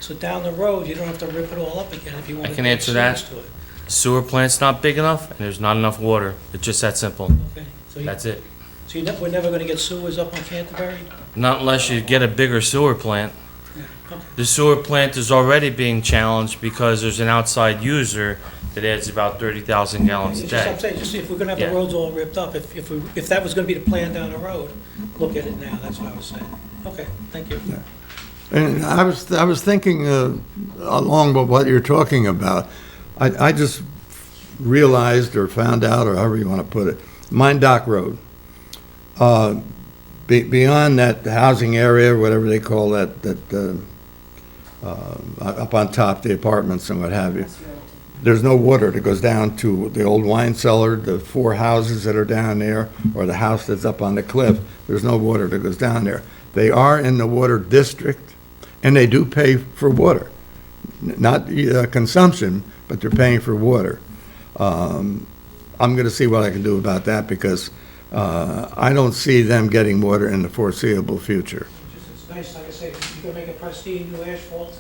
So down the road, you don't have to rip it all up again if you want I to. can answer that. To it. Sewer plant's not big enough, and there's not enough water. It's just that simple. Okay. So That's it. So we're never going to get sewers up on Canterbury? Not unless you get a bigger sewer plant. Yeah. Okay. The sewer plant is already being challenged because there's an outside user that adds about 30,000 gallons a It's just, I'm day. saying, just if we're going to have Yeah. the roads all ripped up, if that was going to be the plan down the road, look at it now. That's what I was saying. Okay. Thank you. And I was thinking along with what you're talking about. I just realized or found out, or however you want to put it, Mine Dock Road. Beyond that housing area, whatever they call that, up on top, the apartments and what have you, there's no water that goes down to the old wine cellar, the 4 houses that are down there, or the house that's up on the cliff. There's no water that goes down there. They are in the water district, and they do pay for water. Not consumption, but they're paying for water. I'm going to see what I can do about that, because I don't see them getting water in the foreseeable future. It's nice, like I say, you can make a pristine new asphalt,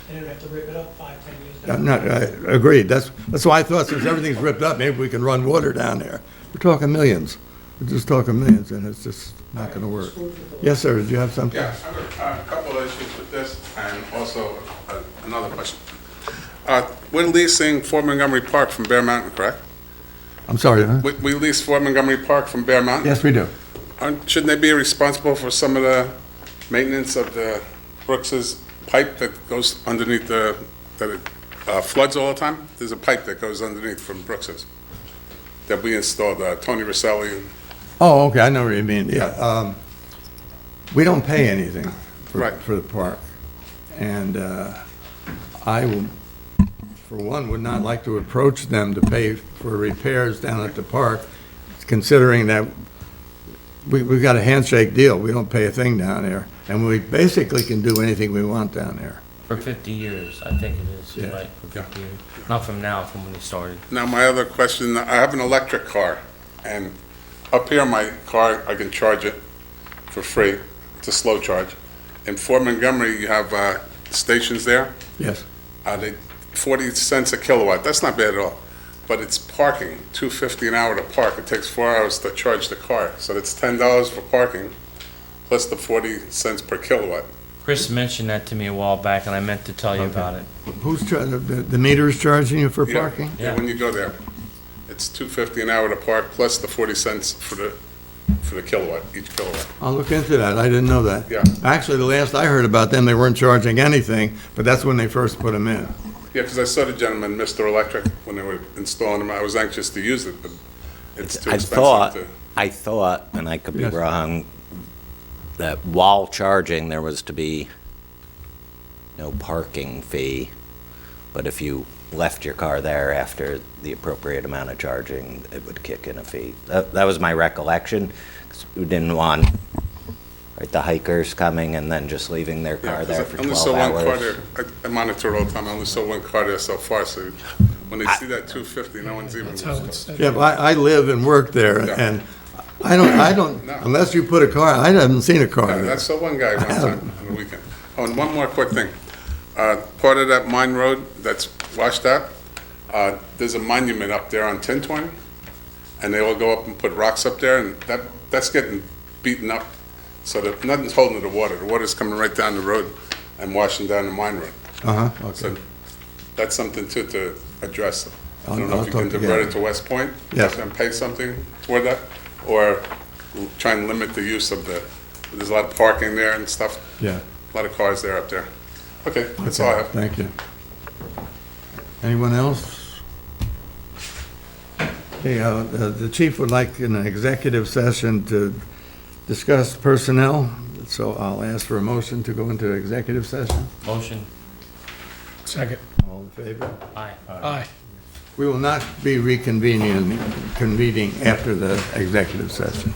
and you don't have to rip it up 5, 10 years down. Agreed. That's why I thought, since everything's ripped up, maybe we can run water down there. We're talking millions. We're just talking millions, and it's just not going to work. Yes, sir, did you have something? Yeah, I have a couple of issues with this, and also another question. We're leasing Fort Montgomery Park from Bear Mountain, correct? I'm sorry, huh? We lease Fort Montgomery Park from Bear Mountain? Yes, we do. Shouldn't they be responsible for some of the maintenance of the Brooks's pipe that goes underneath that it floods all the time? There's a pipe that goes underneath from Brooks's that we installed, Tony Rosselli. Oh, okay, I know what you mean, yeah. We don't pay anything Right. for the park. And I will, for one, would not like to approach them to pay for repairs down at the park, considering that we've got a handshake deal. We don't pay a thing down there. And we basically can do anything we want down there. For 50 years, I think it is, Yeah. right? For 50 years. Not from now, from when he started. Now, my other question, I have an electric car, and up here, my car, I can charge it for free. It's a slow charge. In Fort Montgomery, you have stations there. Yes. They 40 cents a kilowatt. That's not bad at all. But it's parking, $2.50 an hour to park. It takes 4 hours to charge the car. So it's $10 for parking, plus the 40 cents per kilowatt. Chris mentioned that to me a while back, and I meant to tell you about it. Who's, the meter is charging you for Yeah. parking? Yeah, when you go there. It's $2.50 an hour to park, plus the 40 cents for the kilowatt, each kilowatt. I'll look into that. I didn't know that. Yeah. Actually, the last I heard about them, they weren't charging anything, but that's when they first put them in. Yeah, because I saw the gentleman, Mr. Electric, when they were installing them. I was anxious to use it, but it's too expensive to. I thought, and I could be Yes. wrong, that while charging, there was to be no parking fee But if you left your car there after the appropriate amount of charging, it would kick in a fee. That was my recollection, 'cause we didn't want, right, the hikers coming and then just leaving their Yeah, car 'cause there I for only 12 saw one car hours. there. I monitor all the time. I only saw one car there so far, so when they see that 250, no one's even. That's how it's set. Yeah, but I live and work there, Yeah. and I don't, No. unless you put a car, I haven't seen a car Yeah, there. that's the one guy one time on the weekend. Oh, and one more quick thing. Part of that mine road that's washed out, there's a monument up there on 1020, and they all go up and put rocks up there, and that's getting beaten up, so that nothing's holding the water. The water's coming right down the road and washing down the mine road. Uh-huh, So okay. that's something too to address. I I'll- don't know I'll if you can talk to divert Gary. it to West Point, Yes. have them pay something toward that, or try and limit the use of there's a lot of parking there and stuff. Yeah. A lot of cars there up there. Okay, that's all I have. Thank you. Anyone else? Okay, the chief would like an executive session to discuss personnel, so I'll ask for a motion to go into executive session. Motion. Second. All in favor? Aye. Aye. We will not be convening after the executive session.